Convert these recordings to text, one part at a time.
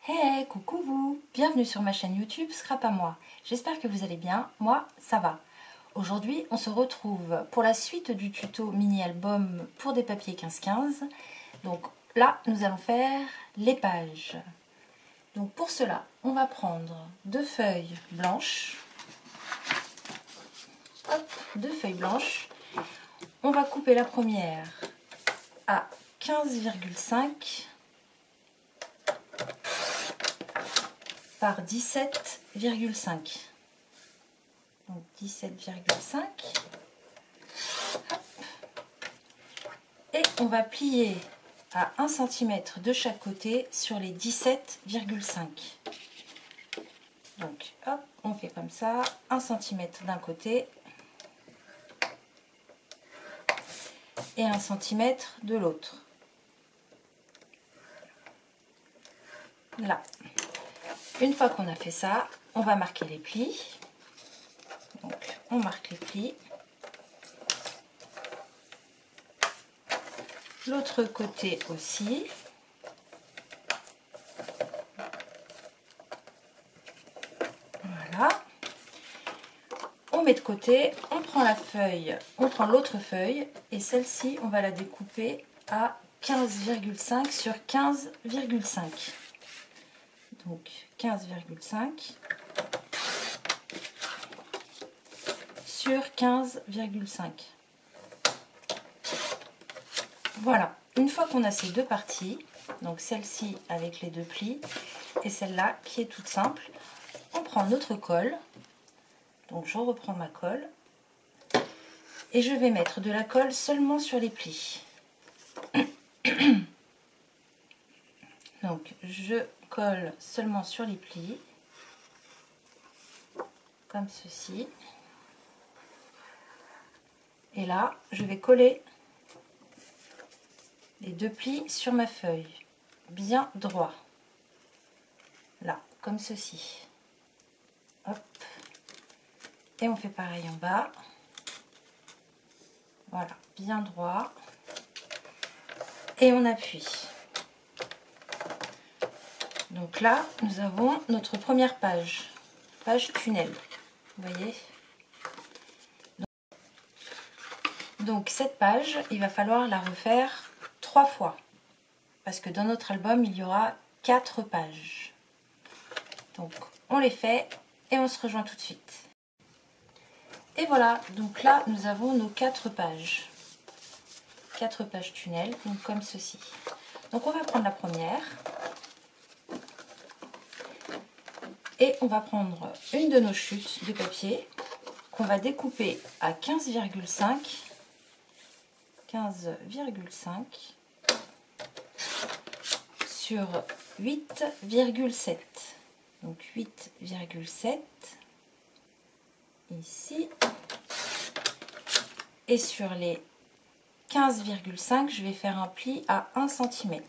Hey, coucou vous! Bienvenue sur ma chaîne YouTube Scrap à moi. J'espère que vous allez bien, moi ça va. Aujourd'hui on se retrouve pour la suite du tuto mini album pour des papiers 15-15. Donc là nous allons faire les pages. Donc pour cela on va prendre deux feuilles blanches. Hop, deux feuilles blanches. On va couper la première à 15,5 par 17,5. Donc 17,5. Et on va plier à 1 cm de chaque côté sur les 17,5. Donc hop, on fait comme ça, 1 cm d'un côté et 1 cm de l'autre. Là. Une fois qu'on a fait ça, on va marquer les plis. Donc on marque les plis. L'autre côté aussi. Voilà. On met de côté, on prend la feuille, on prend l'autre feuille et celle-ci, on va la découper à 15,5 sur 15,5. Donc 15,5 sur 15,5. Voilà, une fois qu'on a ces deux parties, donc celle-ci avec les deux plis et celle-là qui est toute simple, on prend notre colle. Donc je reprends ma colle et je vais mettre de la colle seulement sur les plis. Donc je colle seulement sur les plis, comme ceci. Et là, je vais coller les deux plis sur ma feuille, bien droit. Là, comme ceci. Hop. Et on fait pareil en bas. Voilà, bien droit. Et on appuie. Donc là, nous avons notre première page. Page tunnel. Vous voyez? Donc cette page, il va falloir la refaire 3 fois. Parce que dans notre album, il y aura 4 pages. Donc on les fait et on se rejoint tout de suite. Et voilà, donc là nous avons nos 4 pages. 4 pages tunnel, donc comme ceci. Donc on va prendre la première. Et on va prendre une de nos chutes de papier qu'on va découper à 15,5 sur 8,7. Donc 8,7 ici. Et sur les 15,5, je vais faire un pli à 1 cm.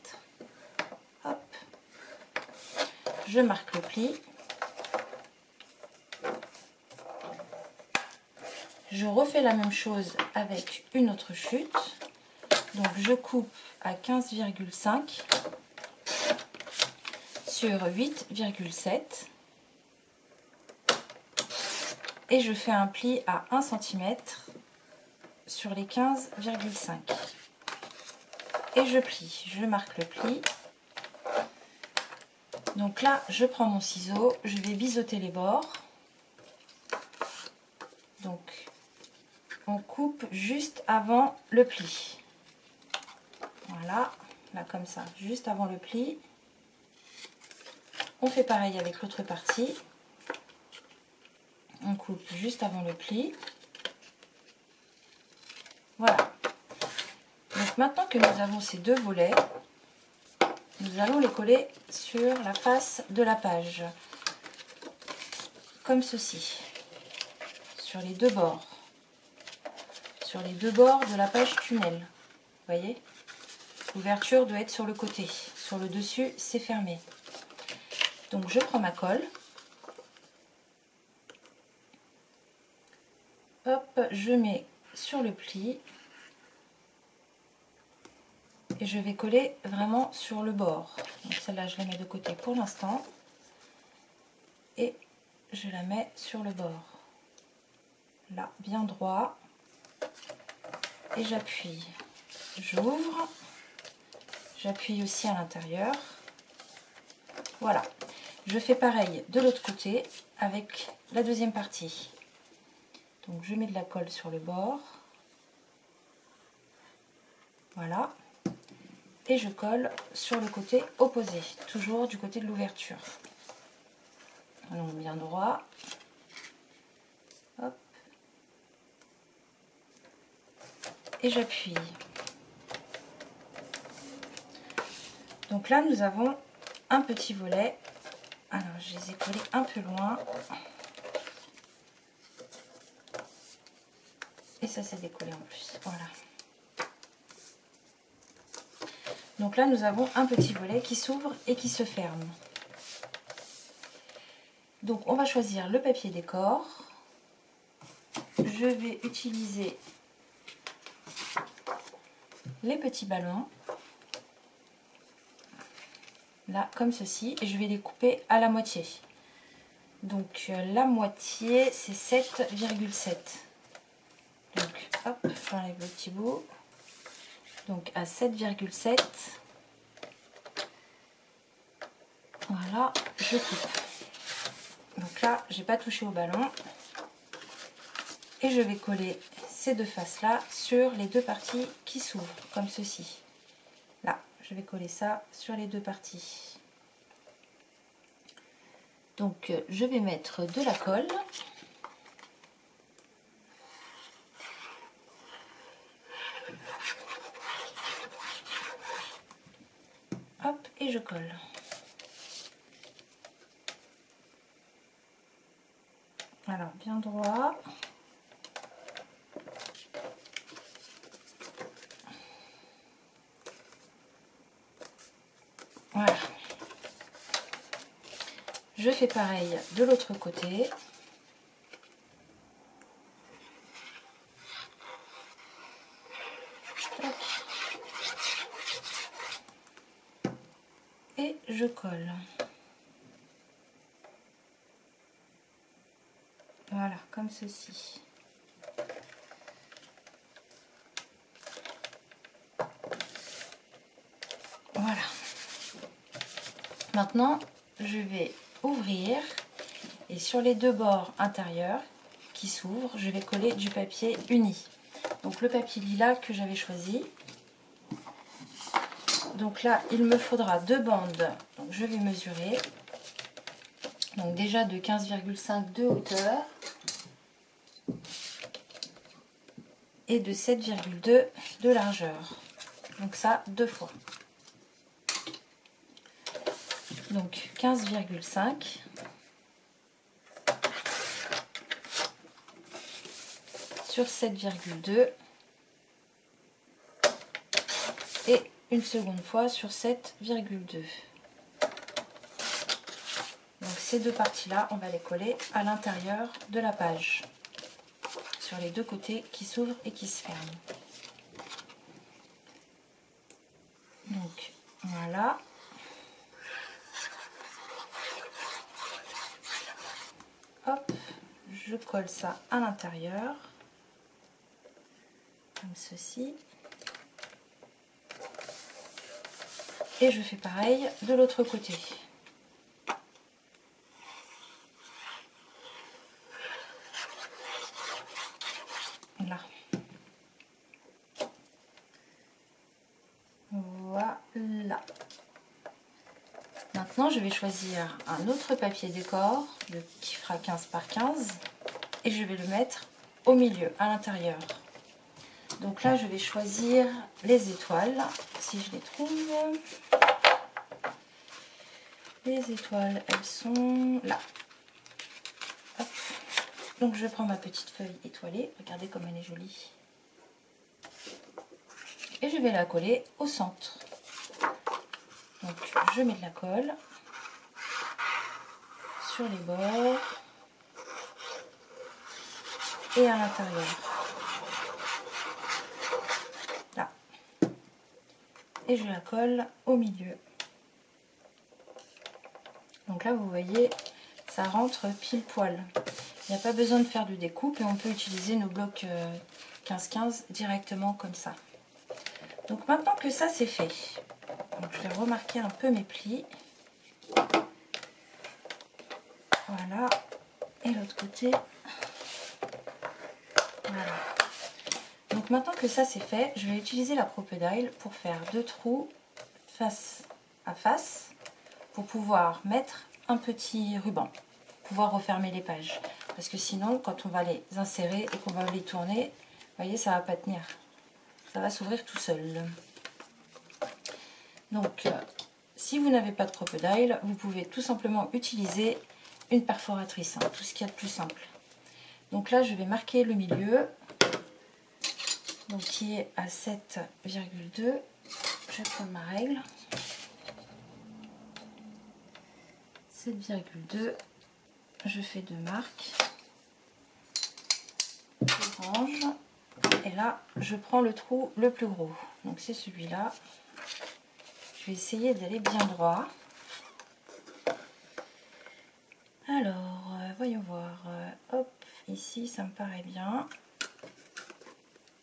Hop. Je marque le pli. Je refais la même chose avec une autre chute. Donc je coupe à 15,5 sur 8,7 et je fais un pli à 1 cm sur les 15,5 et je plie. Je marque le pli. Donc là, je prends mon ciseau, je vais biseauter les bords. Donc on coupe juste avant le pli. Voilà, là comme ça, juste avant le pli. On fait pareil avec l'autre partie. On coupe juste avant le pli. Voilà. Donc maintenant que nous avons ces deux volets, nous allons les coller sur la face de la page. Comme ceci. Sur les deux bords. Sur les deux bords de la page tunnel. Vous voyez? L'ouverture doit être sur le côté. Sur le dessus, c'est fermé. Donc je prends ma colle. Hop, je mets sur le pli. et je vais coller vraiment sur le bord. Donc celle-là, je la mets de côté pour l'instant. Et je la mets sur le bord. Là, bien droit. Et j'appuie. J'ouvre. J'appuie aussi à l'intérieur. Voilà. Je fais pareil de l'autre côté avec la deuxième partie. Donc je mets de la colle sur le bord. Voilà. Et je colle sur le côté opposé, toujours du côté de l'ouverture. Donc bien droit. Hop. Et j'appuie. Donc là nous avons un petit volet. Alors je les ai collés un peu loin. Et ça s'est décollé en plus. Voilà. Donc là nous avons un petit volet qui s'ouvre et qui se ferme. Donc on va choisir le papier décor. Je vais utiliser les petits ballons. Là comme ceci. Et je vais les couper à la moitié. Donc la moitié c'est 7,7. Donc hop, j'enlève le petit bout. Donc à 7,7. Voilà, je coupe. Donc là, j'ai pas touché au ballon. Et je vais coller ces deux faces là sur les deux parties qui s'ouvrent, comme ceci. Là, je vais coller ça sur les deux parties. Donc je vais mettre de la colle. Hop, et je colle. Alors, bien droit. Voilà. Je fais pareil de l'autre côté. Et je colle. Voilà, comme ceci. Voilà. Maintenant, je vais ouvrir et sur les deux bords intérieurs qui s'ouvrent, je vais coller du papier uni. Donc le papier lilas que j'avais choisi. Donc là, il me faudra deux bandes. Donc je vais mesurer. Donc déjà de 15,5 de hauteur et de 7,2 de largeur. Donc ça, deux fois. Donc 15,5 sur 7,2 et une seconde fois sur 7,2. Donc ces deux parties-là, on va les coller à l'intérieur de la page, sur les deux côtés qui s'ouvrent et qui se ferment. Donc voilà. Hop, je colle ça à l'intérieur, comme ceci. Et je fais pareil de l'autre côté. Là. Voilà. Maintenant, je vais choisir un autre papier décor qui fera 15 par 15 et je vais le mettre au milieu, à l'intérieur. Donc là, je vais choisir les étoiles, si je les trouve. Les étoiles, elles sont là. Hop. Donc je prends ma petite feuille étoilée. Regardez comme elle est jolie. Et je vais la coller au centre. Donc je mets de la colle sur les bords et à l'intérieur. Là. et je la colle au milieu. Donc là vous voyez, ça rentre pile poil. Il n'y a pas besoin de faire de découpe et on peut utiliser nos blocs 15-15 directement comme ça. Donc maintenant que ça c'est fait, donc je vais remarquer un peu mes plis. Voilà, et l'autre côté. Voilà. Donc maintenant que ça c'est fait, je vais utiliser la Crocodile pour faire 2 trous face à face pour pouvoir mettre un petit ruban, pour pouvoir refermer les pages. Parce que sinon, quand on va les insérer et qu'on va les tourner, vous voyez, ça va pas tenir. Ça va s'ouvrir tout seul. Donc, si vous n'avez pas de Crocodile, vous pouvez tout simplement utiliser une perforatrice, hein, tout ce qu'il y a de plus simple. Donc là, je vais marquer le milieu, donc qui est à 7,2. Je vais prendre ma règle. 7,2. Je fais 2 marques. Je range. Et là, je prends le trou le plus gros. Donc c'est celui-là. Je vais essayer d'aller bien droit. Alors, voyons voir. Hop, ici, ça me paraît bien.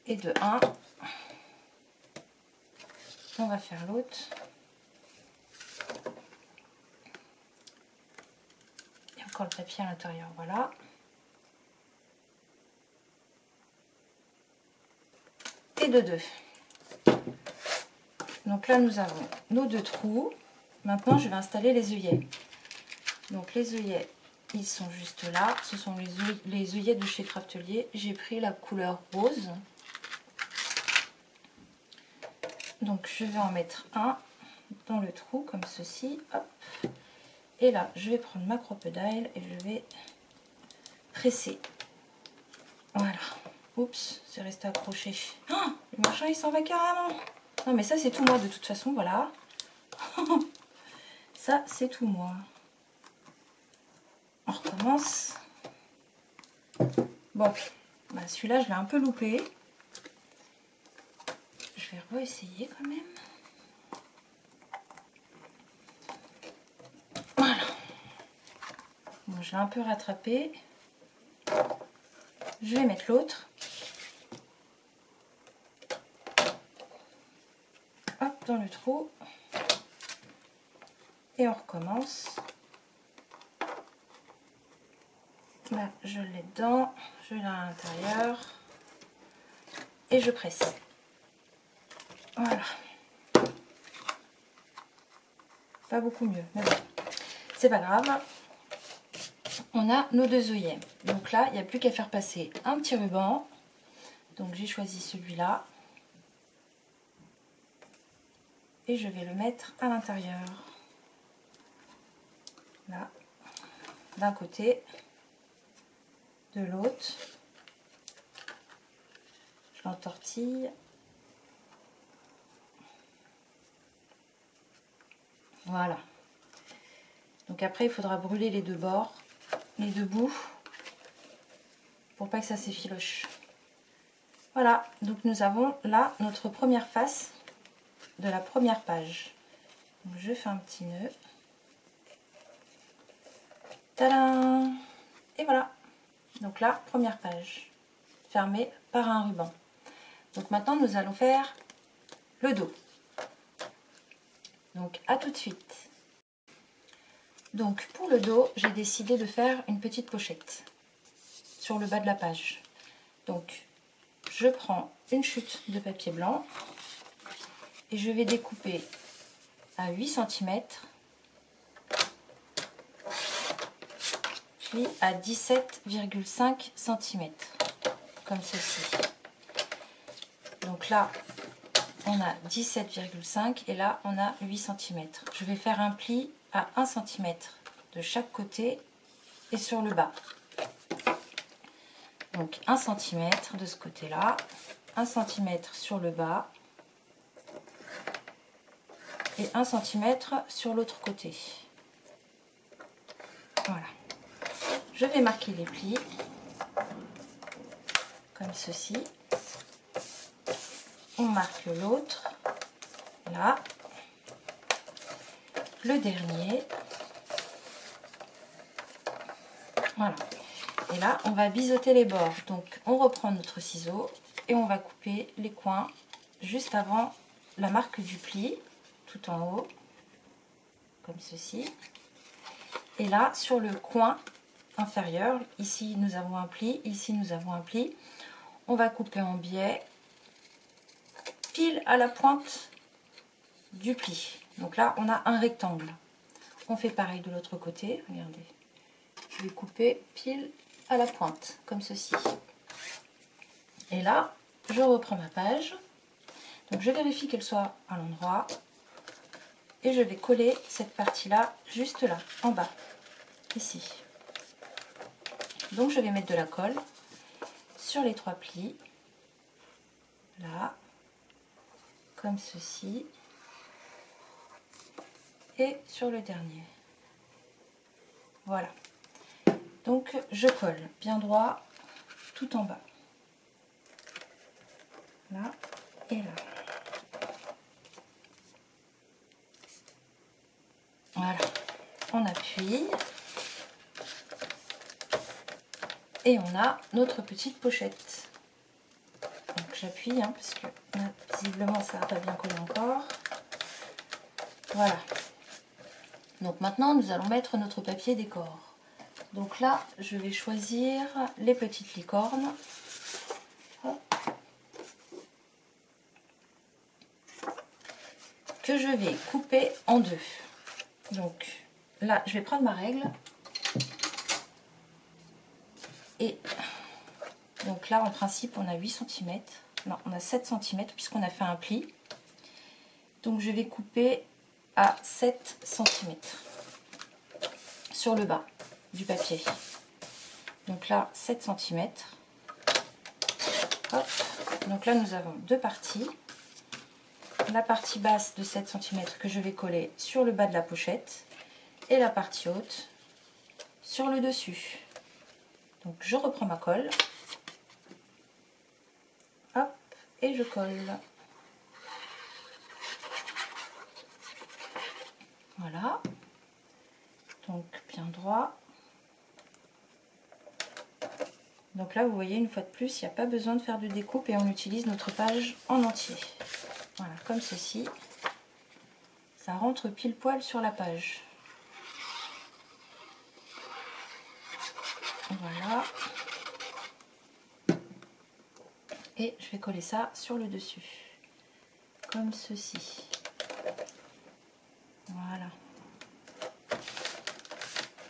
Et de 1, on va faire l'autre. Il y a encore le papier à l'intérieur, voilà. Et de 2. Donc là, nous avons nos 2 trous. Maintenant, je vais installer les œillets. Donc les œillets, ils sont juste là. Ce sont les œillets de chez Craftelier. J'ai pris la couleur rose. Donc je vais en mettre un dans le trou comme ceci. Hop. Et là, je vais prendre ma Crocodile et je vais presser. Voilà. Oups, c'est resté accroché. Oh, le machin, il s'en va carrément. Non, mais ça, c'est tout moi de toute façon. Voilà. Ça, c'est tout moi. On recommence. Bon, bah, celui-là, je l'ai un peu loupé. Je vais re-essayer quand même. Voilà. Bon, je l'ai un peu rattrapé. Je vais mettre l'autre. Hop, dans le trou. Et on recommence. Là, je l'ai dedans. Je l'ai à l'intérieur. Et je presse. Voilà. Pas beaucoup mieux, mais bon. C'est pas grave. On a nos 2 œillets. Donc là, il n'y a plus qu'à faire passer un petit ruban. Donc j'ai choisi celui-là. Et je vais le mettre à l'intérieur. Là. D'un côté. De l'autre. Je l'entortille. Voilà. Donc après, il faudra brûler les 2 bords, les 2 bouts, pour pas que ça s'effiloche. Voilà, donc nous avons là notre première face de la première page. Donc je fais un petit nœud. Tadam! Et voilà. Donc là, première page, fermée par un ruban. Donc maintenant, nous allons faire le dos. Donc à tout de suite. Donc pour le dos, j'ai décidé de faire une petite pochette sur le bas de la page. Donc je prends une chute de papier blanc et je vais découper à 8 cm puis à 17,5 cm comme ceci. Donc là on a 17,5 et là on a 8 cm. Je vais faire un pli à 1 cm de chaque côté et sur le bas. Donc 1 cm de ce côté là, 1 cm sur le bas et 1 cm sur l'autre côté. Voilà. Je vais marquer les plis comme ceci. On marque l'autre là, le dernier, voilà. Et là, on va biseauter les bords. Donc, on reprend notre ciseau et on va couper les coins juste avant la marque du pli, tout en haut, comme ceci. Et là, sur le coin inférieur, ici nous avons un pli, ici nous avons un pli. On va couper en biais, pile à la pointe du pli. Donc là, on a un rectangle. On fait pareil de l'autre côté, regardez. Je vais couper pile à la pointe, comme ceci. Et là, je reprends ma page. Donc je vérifie qu'elle soit à l'endroit. Et je vais coller cette partie-là, juste là, en bas, ici. Donc je vais mettre de la colle sur les 3 plis. Là, comme ceci. Et sur le dernier. Voilà. Donc je colle bien droit tout en bas. Là et là. Voilà. On appuie. Et on a notre petite pochette. Donc j'appuie parce que visiblement ça n'a pas bien collé encore. Voilà. Donc maintenant nous allons mettre notre papier décor. Donc là je vais choisir les petites licornes. Que je vais couper en deux. Donc là je vais prendre ma règle. Et donc là en principe on a 8 cm. Non, on a 7 cm puisqu'on a fait un pli. Donc je vais couper à 7 cm sur le bas du papier. Donc là 7 cm. Hop. Donc là nous avons deux parties. La partie basse de 7 cm que je vais coller sur le bas de la pochette et la partie haute sur le dessus. Donc je reprends ma colle. Hop, et je colle. Voilà. Donc bien droit. Donc là vous voyez une fois de plus, il n'y a pas besoin de faire de découpe et on utilise notre page en entier. Voilà, comme ceci. Ça rentre pile poil sur la page. Voilà. Et je vais coller ça sur le dessus. Comme ceci. Voilà.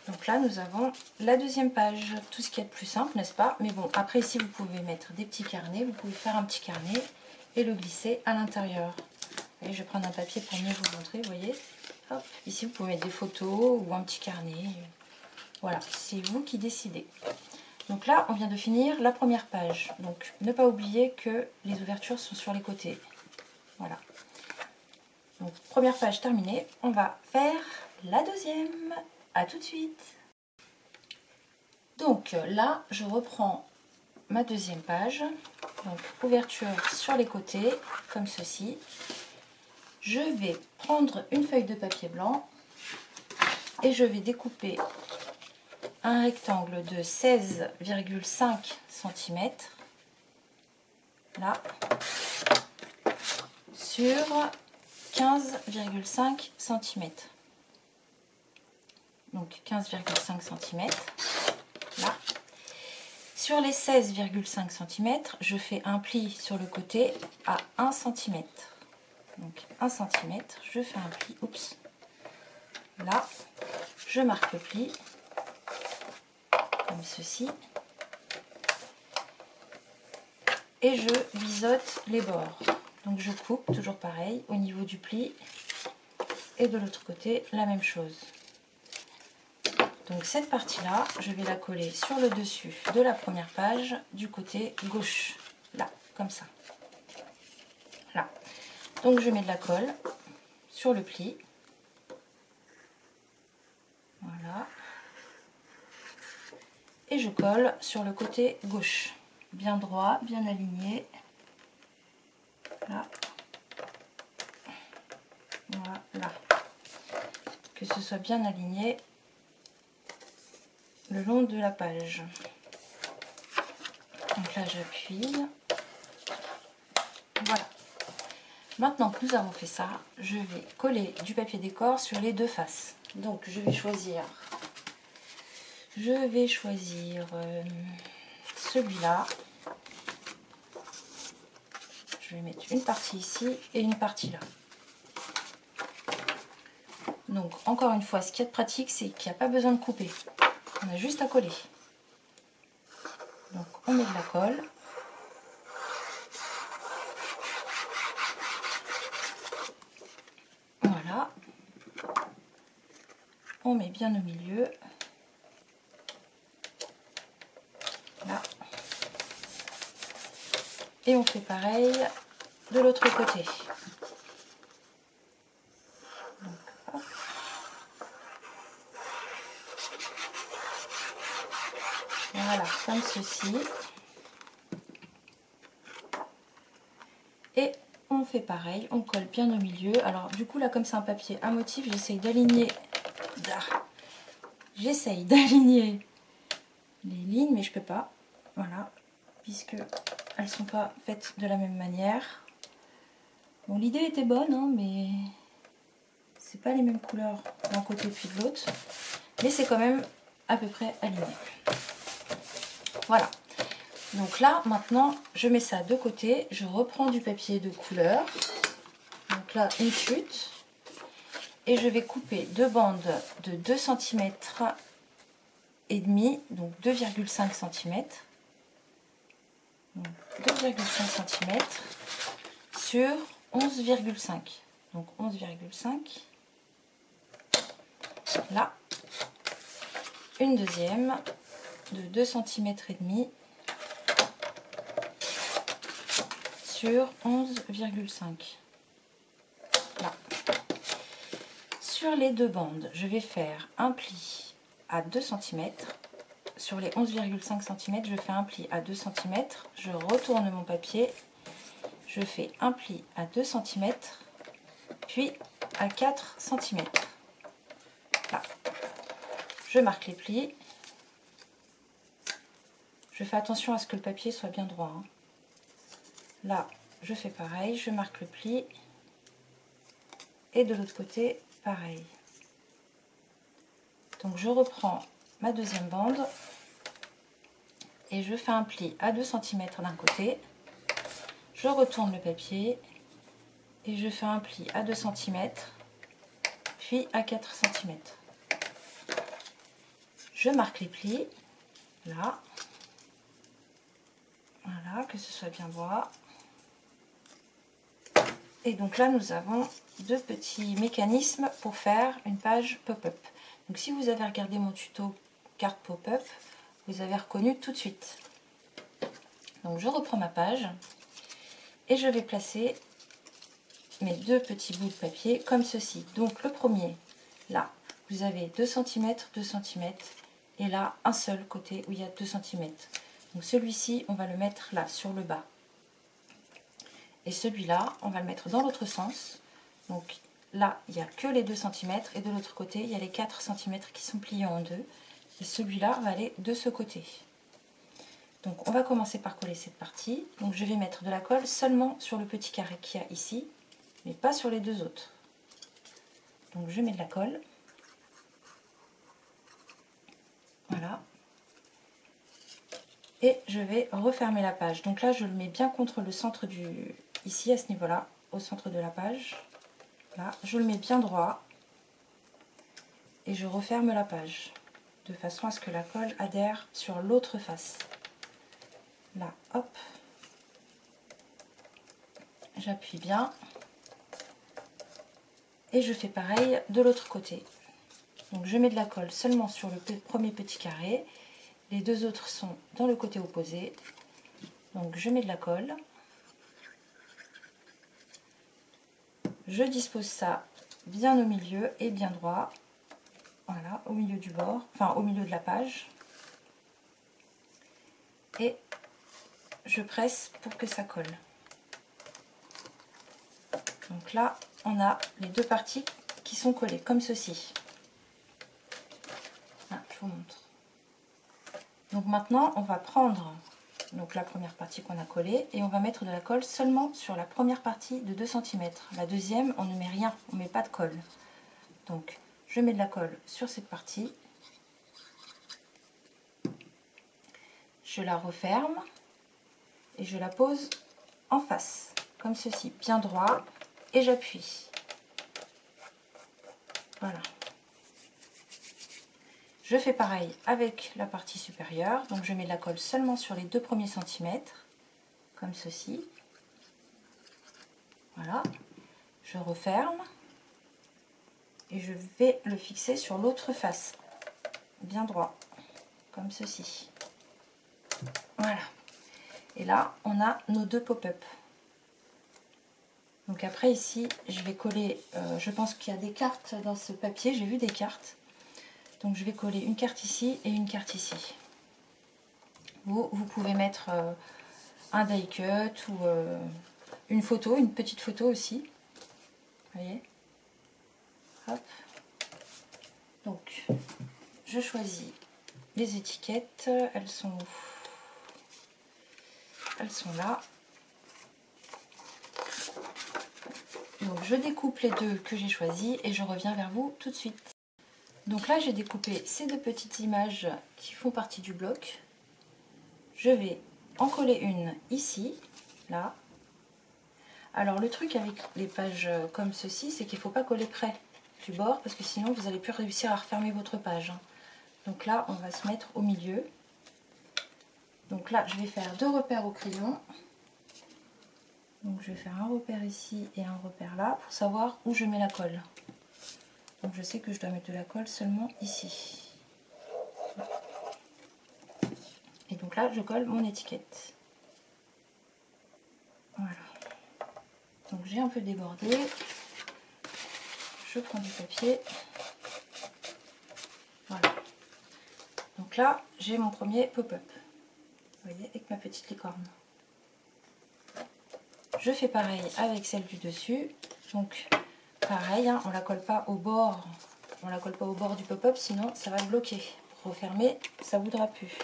Donc là, nous avons la deuxième page. Tout ce qui est le plus simple, n'est-ce pas? Mais bon, après ici, vous pouvez mettre des petits carnets. Vous pouvez faire un petit carnet et le glisser à l'intérieur. Je vais prendre un papier pour mieux vous montrer, vous voyez. Hop. Ici, vous pouvez mettre des photos ou un petit carnet. Voilà, c'est vous qui décidez. Donc là, on vient de finir la première page. Donc, ne pas oublier que les ouvertures sont sur les côtés. Voilà. Donc, première page terminée. On va faire la deuxième. À tout de suite. Donc là, je reprends ma deuxième page. Donc, ouverture sur les côtés, comme ceci. Je vais prendre une feuille de papier blanc et je vais découper un rectangle de 16,5 cm là sur 15,5 cm. Donc 15,5 cm là. Sur les 16,5 cm, je fais un pli sur le côté à 1 cm. Donc 1 cm, je fais un pli, oups, là, je marque le pli, comme ceci, et je biseaute les bords. Donc je coupe, toujours pareil, au niveau du pli, et de l'autre côté, la même chose. Donc cette partie-là, je vais la coller sur le dessus de la première page, du côté gauche, là, comme ça. Là. Donc je mets de la colle sur le pli. Voilà. Et je colle sur le côté gauche. Bien droit, bien aligné. Là. ce soit bien aligné le long de la page. Donc là j'appuie. Voilà. Maintenant que nous avons fait ça, je vais coller du papier décor sur les deux faces. Donc je vais choisir celui-là. Je vais mettre une partie ici et une partie là. Donc encore une fois, ce qui est pratique, c'est qu'il n'y a pas besoin de couper. On a juste à coller. Donc on met de la colle. Voilà. On met bien au milieu. Là. Et on fait pareil de l'autre côté. Donc, hop. Voilà, comme ceci. Et on fait pareil, on colle bien au milieu. Alors du coup là, comme c'est un papier à motif, j'essaye d'aligner les lignes, mais je peux pas. Voilà, puisque elles sont pas faites de la même manière. Bon, l'idée était bonne, hein, mais c'est pas les mêmes couleurs d'un côté puis de l'autre. Mais c'est quand même à peu près aligné. Voilà. Donc là, maintenant, je mets ça de côté. Je reprends du papier de couleur. Donc là, une chute. Et je vais couper deux bandes de 2 cm et demi, donc 2,5 cm. 2,5 cm sur 11,5. Donc 11,5. Là. Une deuxième de 2 cm et demi sur 11,5. Là. Sur les deux bandes, je vais faire un pli à 2 cm. Sur les 11,5 cm, je fais un pli à 2 cm. Je retourne mon papier. Je fais un pli à 2 cm, puis à 4 cm. Là. Je marque les plis. Je fais attention à ce que le papier soit bien droit, hein. Là, je fais pareil, je marque le pli. Et de l'autre côté, pareil. Donc je reprends ma deuxième bande et je fais un pli à 2 cm d'un côté. Je retourne le papier et je fais un pli à 2 cm, puis à 4 cm. Je marque les plis, là. Voilà, que ce soit bien droit. Et donc là, nous avons deux petits mécanismes pour faire une page pop-up. Donc si vous avez regardé mon tuto carte pop-up, vous avez reconnu tout de suite. Donc je reprends ma page et je vais placer mes deux petits bouts de papier comme ceci. Donc le premier, là, vous avez 2 cm, 2 cm et là, un seul côté où il y a 2 cm. Donc celui-ci, on va le mettre là, sur le bas. Et celui-là, on va le mettre dans l'autre sens. Donc là, il n'y a que les 2 cm et de l'autre côté, il y a les 4 cm qui sont pliés en deux. Et celui-là va aller de ce côté. Donc on va commencer par coller cette partie. Donc je vais mettre de la colle seulement sur le petit carré qu'il y a ici, mais pas sur les deux autres. Donc je mets de la colle. Voilà. Et je vais refermer la page. Donc là, je le mets bien contre le centre du... Ici, à ce niveau-là, au centre de la page. Là, je le mets bien droit. Et je referme la page. De façon à ce que la colle adhère sur l'autre face. Là, hop. J'appuie bien. Et je fais pareil de l'autre côté. Donc je mets de la colle seulement sur le premier petit carré. Les deux autres sont dans le côté opposé. Donc je mets de la colle. Je dispose ça bien au milieu et bien droit. Voilà, au milieu du bord, enfin au milieu de la page. Et je presse pour que ça colle. Donc là, on a les deux parties qui sont collées, comme ceci. vous montre. Donc maintenant, on va prendre donc la première partie qu'on a collée et on va mettre de la colle seulement sur la première partie de 2 cm. La deuxième, on ne met rien, on ne met pas de colle. Donc je mets de la colle sur cette partie, je la referme et je la pose en face, comme ceci, bien droit, et j'appuie. Voilà. Je fais pareil avec la partie supérieure, donc je mets de la colle seulement sur les 2 premiers centimètres, comme ceci. Voilà. Je referme et je vais le fixer sur l'autre face, bien droit, comme ceci. Voilà. Et là, on a nos 2 pop-up. Donc après ici, je vais coller, je pense qu'il y a des cartes dans ce papier, j'ai vu des cartes. Donc je vais coller une carte ici et une carte ici. Vous pouvez mettre un die cut ou une photo, une petite photo aussi. Vous voyez? Hop. Donc je choisis les étiquettes, elles sont où? Elles sont là. Donc je découpe les 2 que j'ai choisis et je reviens vers vous tout de suite. Donc là j'ai découpé ces 2 petites images qui font partie du bloc. Je vais en coller une ici, là. Alors le truc avec les pages comme ceci, c'est qu'il ne faut pas coller près du bord parce que sinon vous n'allez plus réussir à refermer votre page. Donc là on va se mettre au milieu. Donc là je vais faire 2 repères au crayon. Donc je vais faire un repère ici et un repère là pour savoir où je mets la colle. Donc je sais que je dois mettre de la colle seulement ici. Et donc là je colle mon étiquette. Voilà. Donc j'ai un peu débordé. Je prends du papier. Voilà. Donc là j'ai mon premier pop-up. Vous voyez, avec ma petite licorne. Je fais pareil avec celle du dessus. Donc pareil, hein, on la colle pas au bord. On la colle pas au bord du pop-up, sinon ça va le bloquer. Pour refermer, ça ne voudra plus.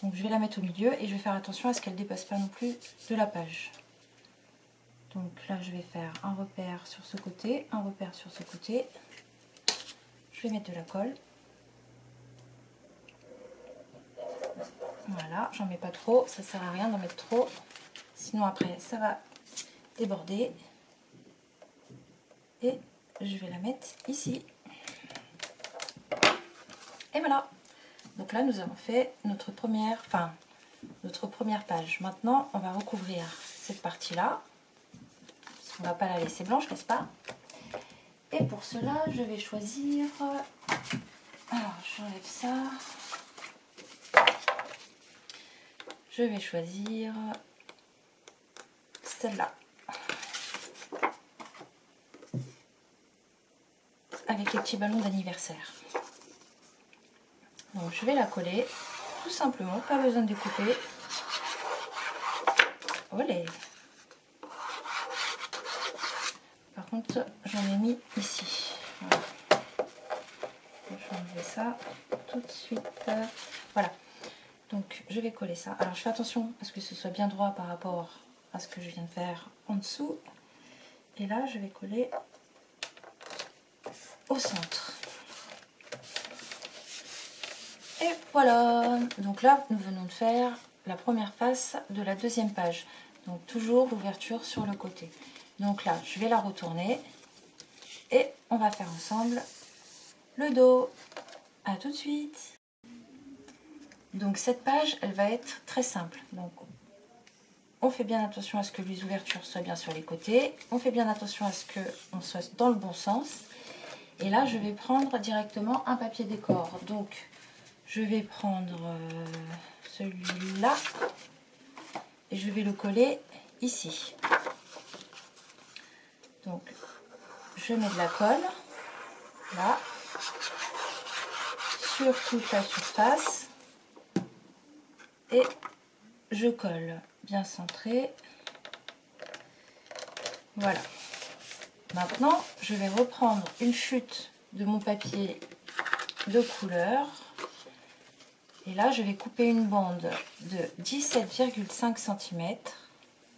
Donc je vais la mettre au milieu et je vais faire attention à ce qu'elle ne dépasse pas non plus de la page. Donc là je vais faire un repère sur ce côté, un repère sur ce côté. Je vais mettre de la colle. Voilà, j'en mets pas trop, ça sert à rien d'en mettre trop. Sinon après ça va déborder. Et je vais la mettre ici. Et voilà. Donc là nous avons fait notre première page. Maintenant on va recouvrir cette partie là. On ne va pas la laisser blanche, n'est-ce pas? Et pour cela je vais choisir, alors j'enlève ça, je vais choisir celle-là avec les petits ballons d'anniversaire. Donc je vais la coller tout simplement, pas besoin de découper. Olé! Par contre j'en ai mis ici. Voilà. Je vais enlever ça tout de suite. Voilà. Donc je vais coller ça. Alors je fais attention à ce que ce soit bien droit par rapport à ce que je viens de faire en dessous. Et là je vais coller au centre. Et voilà. Donc là nous venons de faire la première face de la deuxième page. Donc toujours l'ouverture sur le côté. Donc là je vais la retourner et on va faire ensemble le dos. À tout de suite. Donc cette page elle va être très simple. Donc on fait bien attention à ce que les ouvertures soient bien sur les côtés. On fait bien attention à ce qu'on soit dans le bon sens. Et là je vais prendre directement un papier décor. Donc je vais prendre celui-là et je vais le coller ici. Donc je mets de la colle là sur toute la surface et je colle bien centré. Voilà. Maintenant je vais reprendre une chute de mon papier de couleur. Et là, je vais couper une bande de 17,5 cm.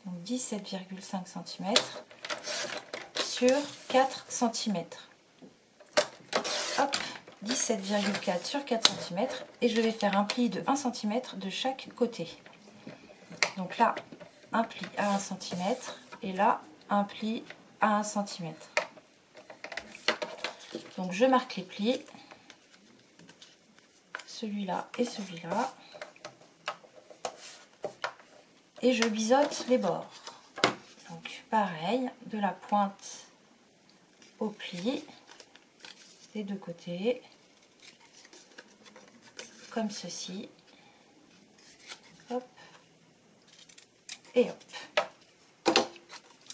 Donc 17,5 cm sur 4 cm. Hop, 17,4 sur 4 cm. Et je vais faire un pli de 1 cm de chaque côté. Donc là, un pli à 1 cm. Et là, un pli à 1 cm. Donc je marque les plis. Celui-là et celui-là. Et je biseaute les bords. Donc pareil, de la pointe au pli, des deux côtés, comme ceci. Hop. Et hop.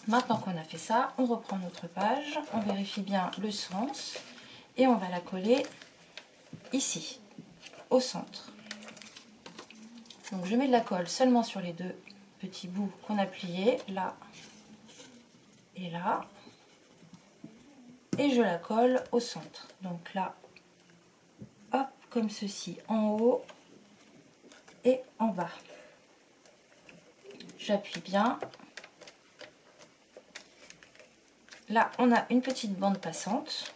Maintenant qu'on a fait ça, on reprend notre page, on vérifie bien le sens et on va la coller ici, au centre. Donc je mets de la colle seulement sur les deux petits bouts qu'on a pliés, là et là. Et je la colle au centre. Donc là, hop, comme ceci, en haut et en bas. J'appuie bien. Là, on a une petite bande passante.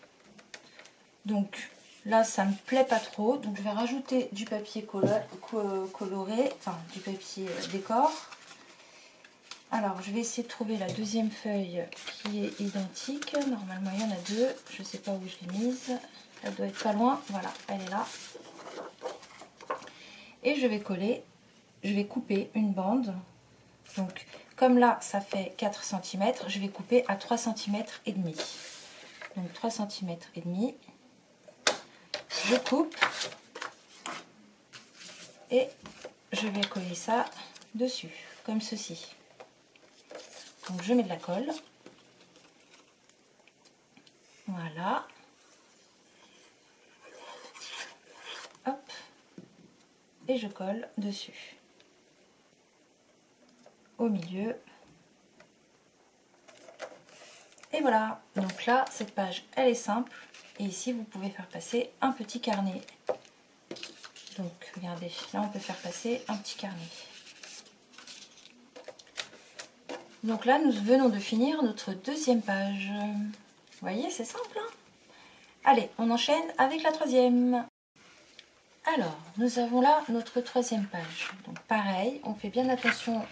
Donc là, ça me plaît pas trop. Donc je vais rajouter du papier coloré, enfin du papier décor. Alors, je vais essayer de trouver la deuxième feuille qui est identique. Normalement, il y en a deux. Je ne sais pas où je l'ai mise. Elle doit être pas loin. Voilà, elle est là. Et je vais coller, je vais couper une bande. Donc, comme là, ça fait 4 cm, je vais couper à 3 cm et demi. Donc, 3 cm et demi. Je coupe. Et je vais coller ça dessus, comme ceci. Donc je mets de la colle. Voilà. Hop. Et je colle dessus. Au milieu. Et voilà. Donc là, cette page, elle est simple. Et ici, vous pouvez faire passer un petit carnet. Donc regardez, là on peut faire passer un petit carnet. Donc là, nous venons de finir notre deuxième page. Vous voyez, c'est simple, hein? Allez, on enchaîne avec la troisième. Alors, nous avons là notre troisième page. Donc pareil, on fait bien attention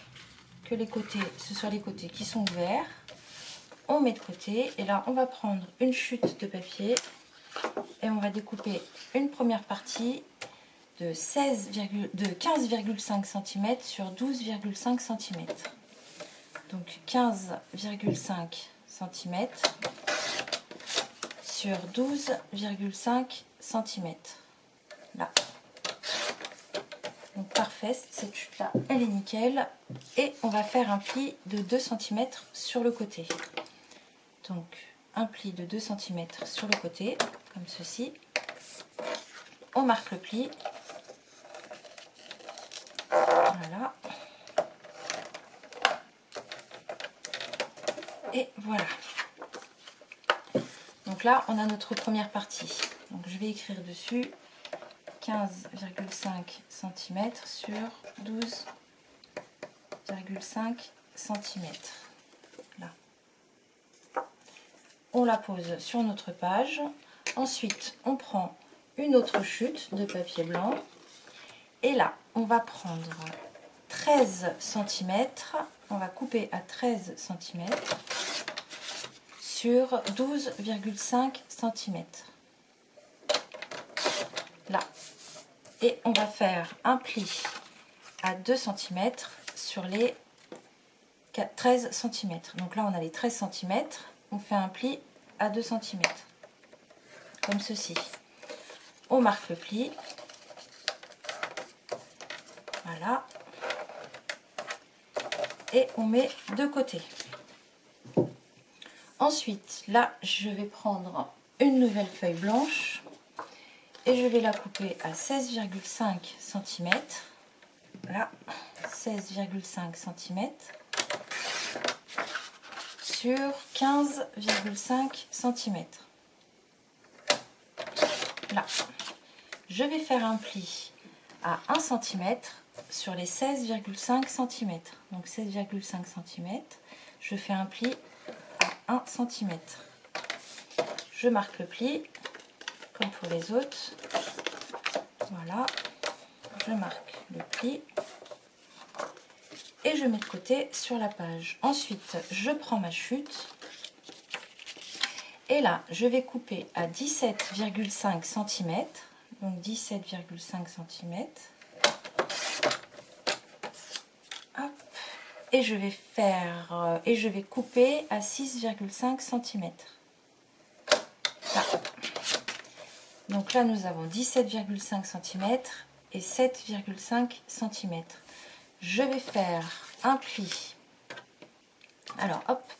que les côtés, ce soit les côtés qui sont ouverts. On met de côté et là, on va prendre une chute de papier et on va découper une première partie de 15,5 cm sur 12,5 cm. Donc 15,5 cm sur 12,5 cm. Là. Donc parfait, cette chute là, elle est nickel. Et on va faire un pli de 2 cm sur le côté. Donc un pli de 2 cm sur le côté, comme ceci. On marque le pli. Voilà. Et voilà. Donc là, on a notre première partie. Donc je vais écrire dessus 15,5 cm sur 12,5 cm. Là. On la pose sur notre page. Ensuite, on prend une autre chute de papier blanc. Et là, on va prendre 13 cm. On va couper à 13 cm. Sur 12,5 cm. Là. Et on va faire un pli à 2 cm sur les 13 cm. Donc là, on a les 13 cm. On fait un pli à 2 cm. Comme ceci. On marque le pli. Voilà. Et on met de côté. Ensuite, là, je vais prendre une nouvelle feuille blanche et je vais la couper à 16,5 cm. Là, 16,5 cm sur 15,5 cm. Là. je vais faire un pli à 1 cm sur les 16,5 cm. Donc 16,5 cm, je fais un pli à 1 cm. Je marque le pli, comme pour les autres. Voilà, je marque le pli et je mets de côté sur la page. Ensuite, je prends ma chute et là, je vais couper à 17,5 cm. Donc 17,5 cm. Hop. Et je vais couper à 6,5 cm. Là. Donc là, nous avons 17,5 cm et 7,5 cm. Je vais faire un pli. Alors, hop,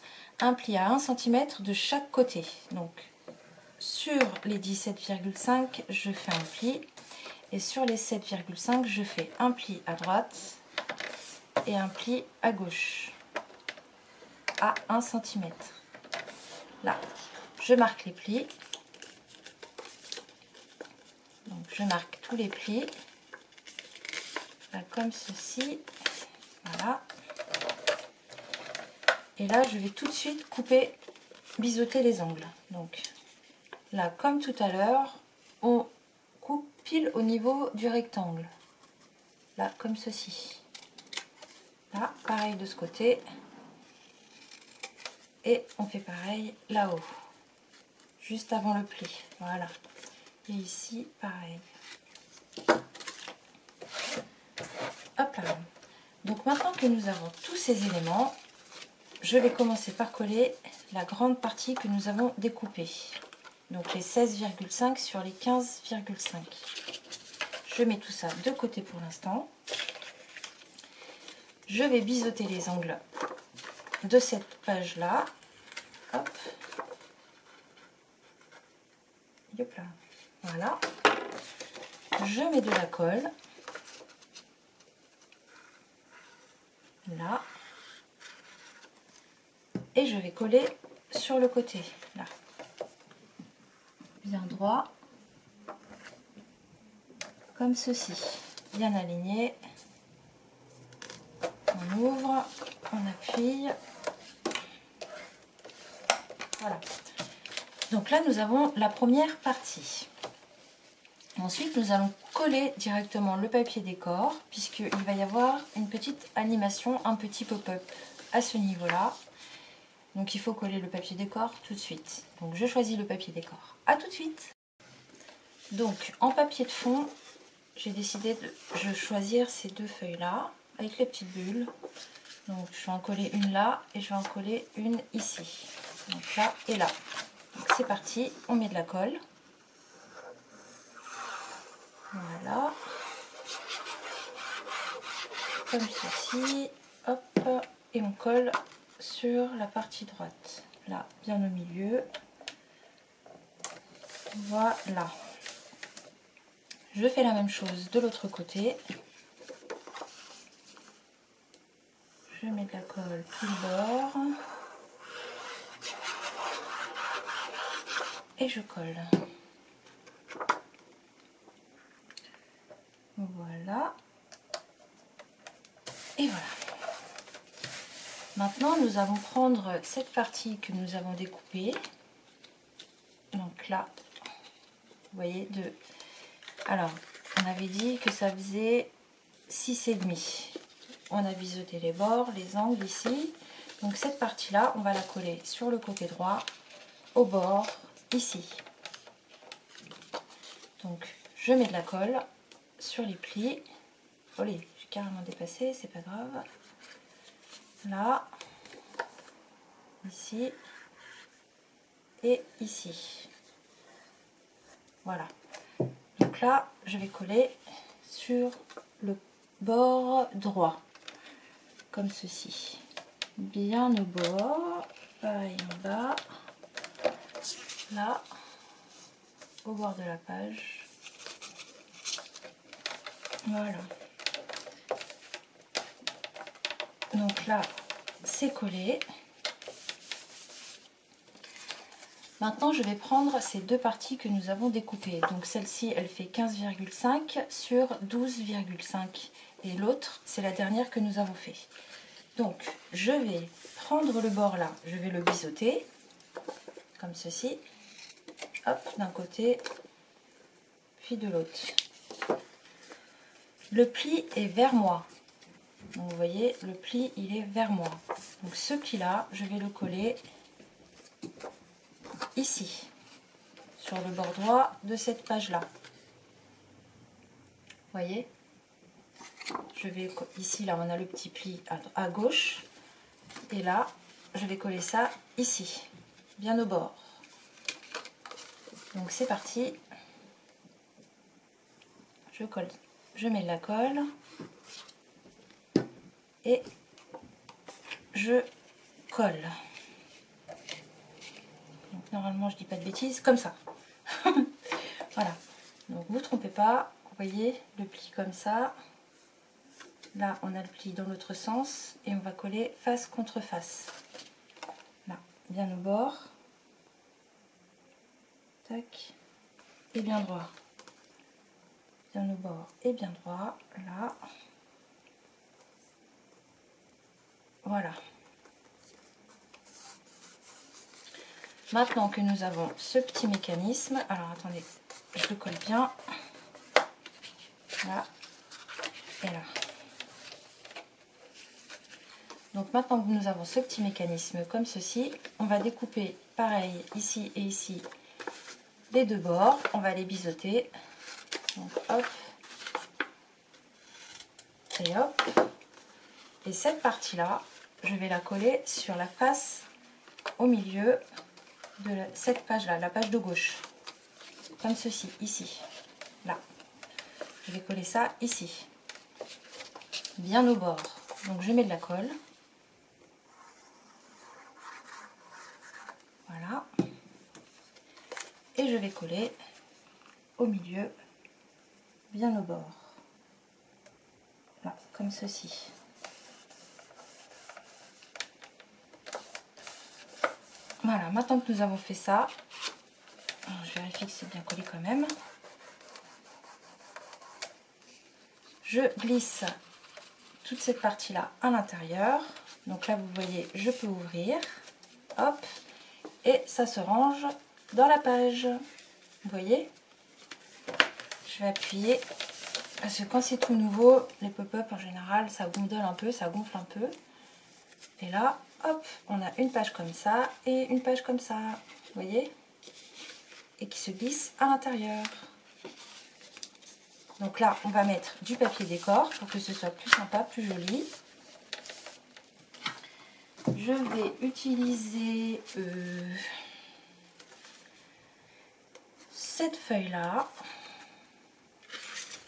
un pli à 1 cm de chaque côté. Donc, sur les 17,5, je fais un pli. Et sur les 7,5, je fais un pli à droite et un pli à gauche à 1 cm. Là, je marque les plis. Donc, je marque tous les plis. Là, comme ceci. Voilà. Et là, je vais tout de suite couper, biseauter les angles. Donc, là, comme tout à l'heure, on coupe pile au niveau du rectangle. Là, comme ceci. Là, pareil de ce côté. Et on fait pareil là-haut. Juste avant le pli. Voilà. Et ici, pareil. Hop là. Donc, maintenant que nous avons tous ces éléments, je vais commencer par coller la grande partie que nous avons découpée. Donc les 16,5 sur les 15,5. Je mets tout ça de côté pour l'instant. Je vais biseauter les angles de cette page-là. Hop. Hop là. Voilà. Je mets de la colle. Là. Et je vais coller sur le côté, là. Bien droit. Comme ceci. Bien aligné. On ouvre, on appuie. Voilà. Donc là, nous avons la première partie. Ensuite, nous allons coller directement le papier décor, puisqu'il va y avoir une petite animation, un petit pop-up à ce niveau-là. Donc il faut coller le papier décor tout de suite. Donc je choisis le papier décor. À tout de suite. Donc en papier de fond, j'ai décidé de choisir ces deux feuilles-là, avec les petites bulles. Donc je vais en coller une là et je vais en coller une ici. Donc là et là. Donc c'est parti, on met de la colle. Voilà. Comme ceci. Hop. Et on colle sur la partie droite. Là, bien au milieu. Voilà. Je fais la même chose de l'autre côté. Je mets de la colle tout le bord. Et je colle. Voilà. Et voilà. Maintenant, nous allons prendre cette partie que nous avons découpée. Donc là, vous voyez, alors, on avait dit que ça faisait 6,5. On a biseauté les bords, les angles ici. Donc cette partie-là, on va la coller sur le côté droit, au bord, ici. Donc, je mets de la colle sur les plis. Oh, j'ai carrément dépassé, c'est pas grave. Là, ici et ici. Voilà. Donc là, je vais coller sur le bord droit, comme ceci. Bien au bord, pareil en bas, là, au bord de la page. Voilà. Donc là, c'est collé. Maintenant, je vais prendre ces deux parties que nous avons découpées. Donc celle-ci, elle fait 15,5 sur 12,5. Et l'autre, c'est la dernière que nous avons fait. Donc, je vais prendre le bord là, je vais le biseauter, comme ceci. Hop, d'un côté, puis de l'autre. Le pli est vers moi. Donc vous voyez, le pli, il est vers moi. Donc ce pli-là, je vais le coller ici, sur le bord droit de cette page-là. Vous voyez? Je vais, ici, là, on a le petit pli à gauche. Et là, je vais coller ça ici, bien au bord. Donc c'est parti. Je colle, je mets de la colle. Et je colle. Donc normalement je dis pas de bêtises, comme ça. Voilà. Donc vous ne trompez pas, vous voyez le pli comme ça. Là on a le pli dans l'autre sens et on va coller face contre face. Là, bien au bord. Tac. Et bien droit. Bien au bord et bien droit. Là. Voilà. Maintenant que nous avons ce petit mécanisme, alors attendez, je le colle bien. Là et là. Donc maintenant que nous avons ce petit mécanisme comme ceci, on va découper pareil ici et ici les deux bords. On va les biseauter. Donc hop et hop. Et cette partie-là, je vais la coller sur la face au milieu de cette page-là, la page de gauche. Comme ceci, ici. Là. Je vais coller ça ici. Bien au bord. Donc je mets de la colle. Voilà. Et je vais coller au milieu, bien au bord. Là, comme ceci. Voilà, maintenant que nous avons fait ça, je vérifie que c'est bien collé quand même. Je glisse toute cette partie-là à l'intérieur. Donc là, vous voyez, je peux ouvrir. Hop. Et ça se range dans la page. Vous voyez? Je vais appuyer. Parce que quand c'est tout nouveau, les pop-up en général, ça gondole un peu, ça gonfle un peu. Et là, hop, on a une page comme ça et une page comme ça. Vous voyez? Et qui se glisse à l'intérieur. Donc là, on va mettre du papier décor pour que ce soit plus sympa, plus joli. Je vais utiliser cette feuille-là.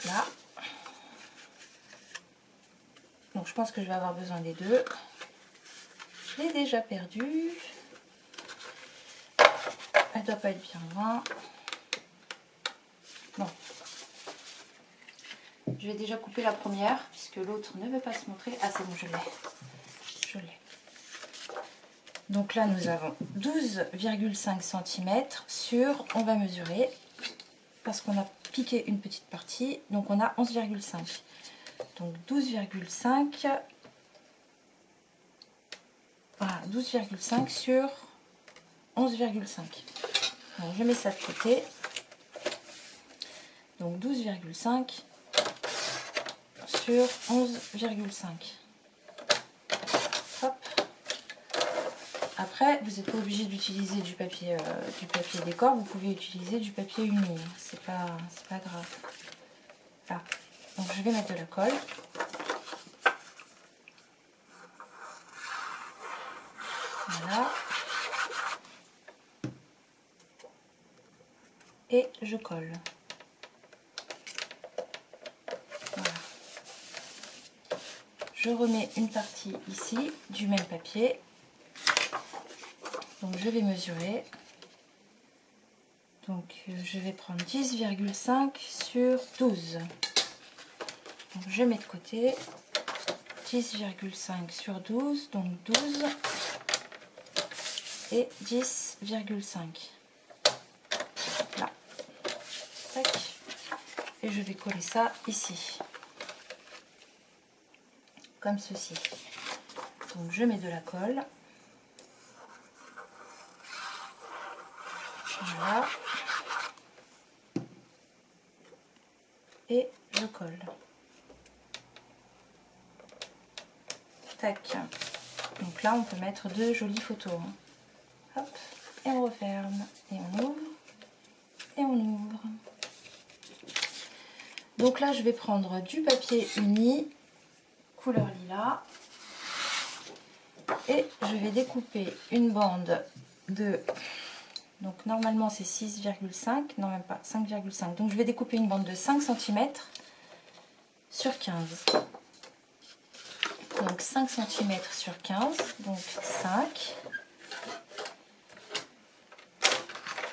Là. Donc je pense que je vais avoir besoin des deux. Je l'ai déjà perdue. Elle ne doit pas être bien loin. Bon. Je vais déjà couper la première, puisque l'autre ne veut pas se montrer. Ah, c'est bon, je l'ai. Je l'ai. Donc là, nous avons 12,5 cm sur, on va mesurer, parce qu'on a piqué une petite partie, donc on a 11,5. Donc 12,5. Voilà, 12,5 sur 11,5. Donc je mets ça de côté. Donc 12,5 sur 11,5. Hop. Après, vous n'êtes pas obligé d'utiliser du papier décor, vous pouvez utiliser du papier uni, c'est pas grave. Là. Donc je vais mettre de la colle. Voilà. Et je colle. Voilà. Je remets une partie ici du même papier. Donc je vais mesurer. Donc je vais prendre 10,5 sur 12. Donc je mets de côté. 10,5 sur 12, donc 12 et 10,5. Tac. Et je vais coller ça ici. Comme ceci. Donc je mets de la colle. Voilà. Et je colle. Tac. Donc là on peut mettre de jolies photos. Hop. Et on referme. Et on ouvre. Et on ouvre. Donc là je vais prendre du papier uni couleur lilas. Et je vais découper une bande de... Donc normalement c'est 6,5, non même pas, 5,5. Donc je vais découper une bande de 5 cm sur 15. Donc 5 cm sur 15, donc 5.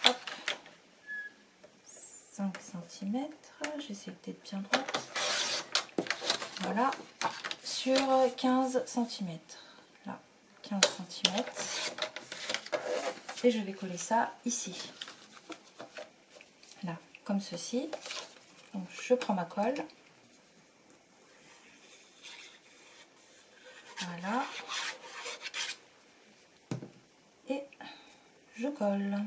Hop. 5 cm, j'essaie d'être bien droite. Voilà, sur 15 cm. Là, 15 cm. Et je vais coller ça ici. Là, comme ceci. Donc je prends ma colle. Voilà. Et je colle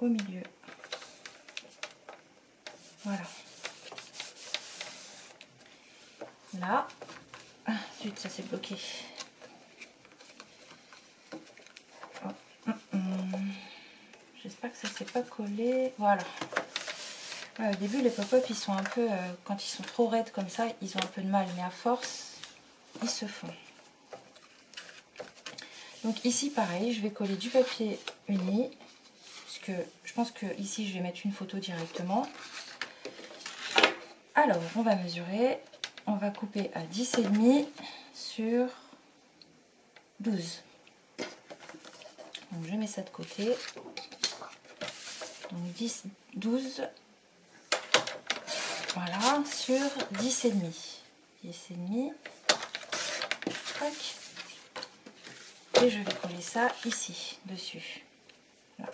au milieu. Voilà. Là. Ah, zut, ça s'est bloqué. J'espère que ça s'est pas collé. Voilà. Ouais, au début, les pop-up, ils sont un peu... quand ils sont trop raides comme ça, ils ont un peu de mal. Mais à force, ils se font. Donc ici, pareil, je vais coller du papier uni. Puisque je pense que ici, je vais mettre une photo directement. Alors, on va mesurer. On va couper à 10,5 sur 12. Donc je mets ça de côté. Donc 10, 12. Voilà, sur 10,5. 10,5. Tac. Et je vais coller ça ici, dessus. Là.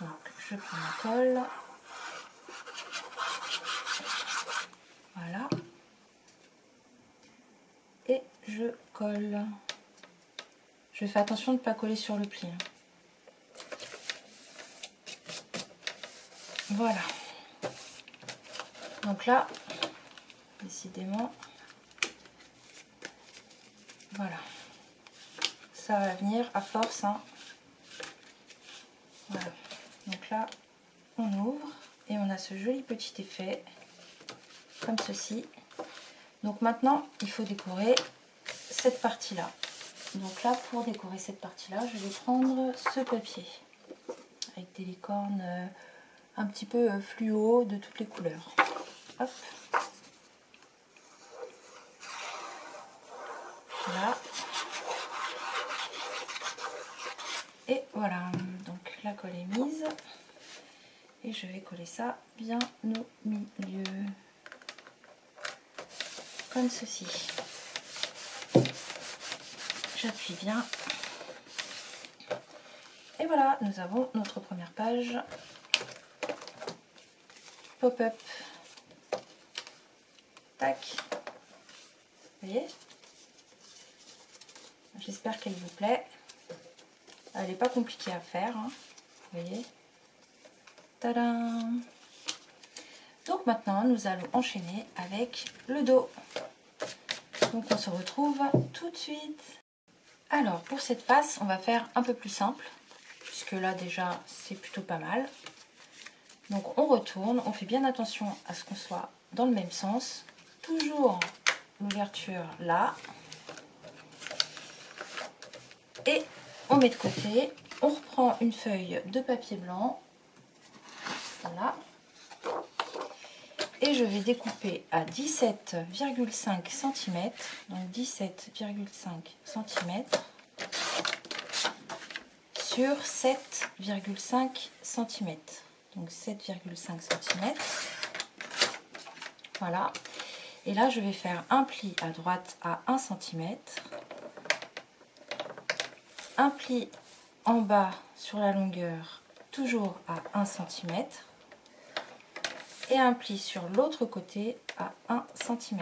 Donc je prends ma colle. Voilà. Et je colle. Je fais attention de ne pas coller sur le pli. Voilà. Donc là, décidément, voilà. Ça va venir à force. Hein. Voilà. Donc là, on ouvre et on a ce joli petit effet, comme ceci. Donc maintenant, il faut décorer cette partie-là. Donc là, pour décorer cette partie-là, je vais prendre ce papier avec des licornes un petit peu fluo de toutes les couleurs. Hop. Là. Et voilà. Donc la colle est mise. Et je vais coller ça bien au milieu. Comme ceci. J'appuie bien. Et voilà, nous avons notre première page pop-up. Tac. Vous voyez? J'espère qu'elle vous plaît. Elle n'est pas compliquée à faire. Hein. Vous voyez? Tadam! Donc maintenant, nous allons enchaîner avec le dos. Donc on se retrouve tout de suite. Alors pour cette face, on va faire un peu plus simple. Puisque là déjà, c'est plutôt pas mal. Donc on retourne, on fait bien attention à ce qu'on soit dans le même sens. Toujours l'ouverture là. Et on met de côté. On reprend une feuille de papier blanc. Voilà. Et je vais découper à 17,5 cm. Donc 17,5 cm sur 7,5 cm. Donc 7,5 cm. Voilà. Et là, je vais faire un pli à droite à 1 cm. Un pli en bas sur la longueur, toujours à 1 cm. Et un pli sur l'autre côté à 1 cm.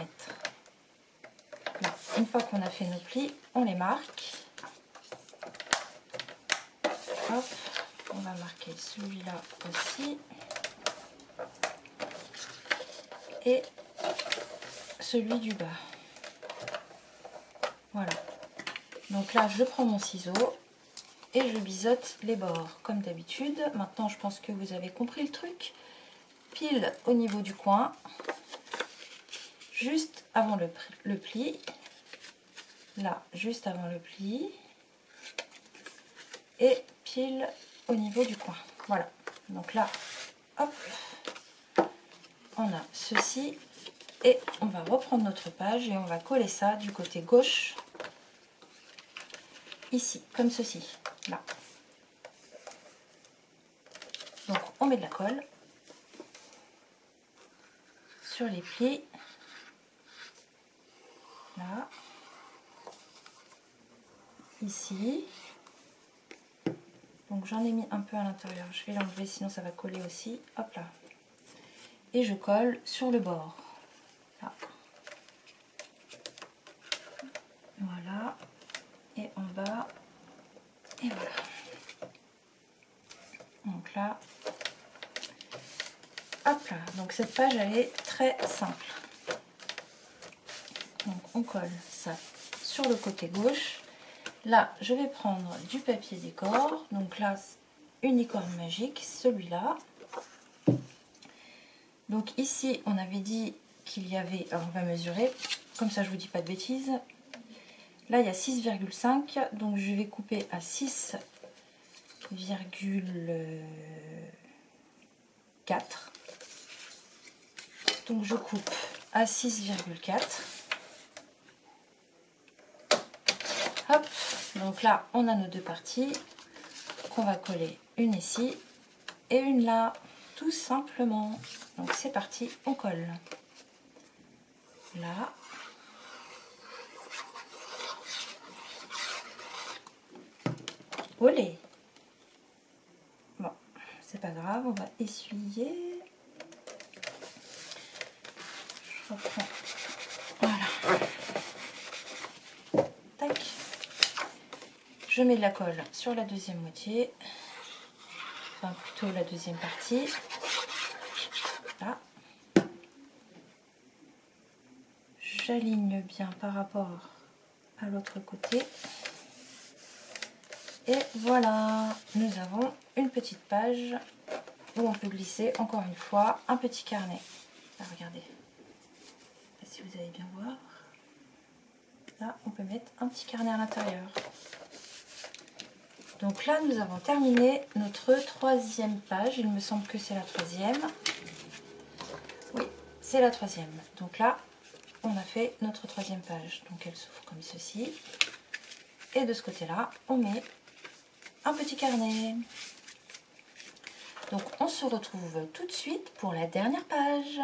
Là, une fois qu'on a fait nos plis, on les marque. Hop, on va marquer celui-là aussi. Et celui du bas. Voilà. Donc là, je prends mon ciseau et je biseaute les bords comme d'habitude. Maintenant, je pense que vous avez compris le truc. Pile au niveau du coin, juste avant le pli. Là, juste avant le pli. Et pile au niveau du coin. Voilà. Donc là, hop, on a ceci. Et on va reprendre notre page et on va coller ça du côté gauche. Ici, comme ceci. Là. Donc, on met de la colle sur les plis. Là. Ici. Donc, j'en ai mis un peu à l'intérieur. Je vais l'enlever, sinon ça va coller aussi. Hop là. Et je colle sur le bord. Là. Voilà. Et en bas. Et voilà. Donc là. Hop là. Donc, cette page, elle est très simple. Donc, on colle ça sur le côté gauche. Là, je vais prendre du papier décor. Donc là, unicorne magique, celui-là. Donc ici, on avait dit qu'il y avait... Alors, on va mesurer, comme ça je vous dis pas de bêtises. Là, il y a 6,5. Donc je vais couper à 6,4. Donc je coupe à 6,4. Hop, donc là, on a nos deux parties qu'on va coller, une ici et une là, tout simplement. Donc c'est parti, on colle. Là. Olé. Bon, c'est pas grave, on va essuyer. Je reprends. Voilà. Tac. Je mets de la colle sur la deuxième moitié, enfin plutôt la deuxième partie, là. J'aligne bien par rapport à l'autre côté. Et voilà, nous avons une petite page où on peut glisser encore une fois un petit carnet. Là, regardez, là, si vous allez bien voir, là on peut mettre un petit carnet à l'intérieur. Donc là, nous avons terminé notre troisième page. Il me semble que c'est la troisième. Oui, c'est la troisième. Donc là, on a fait notre troisième page. Donc elle s'ouvre comme ceci. Et de ce côté-là, on met un petit carnet. Donc on se retrouve tout de suite pour la dernière page.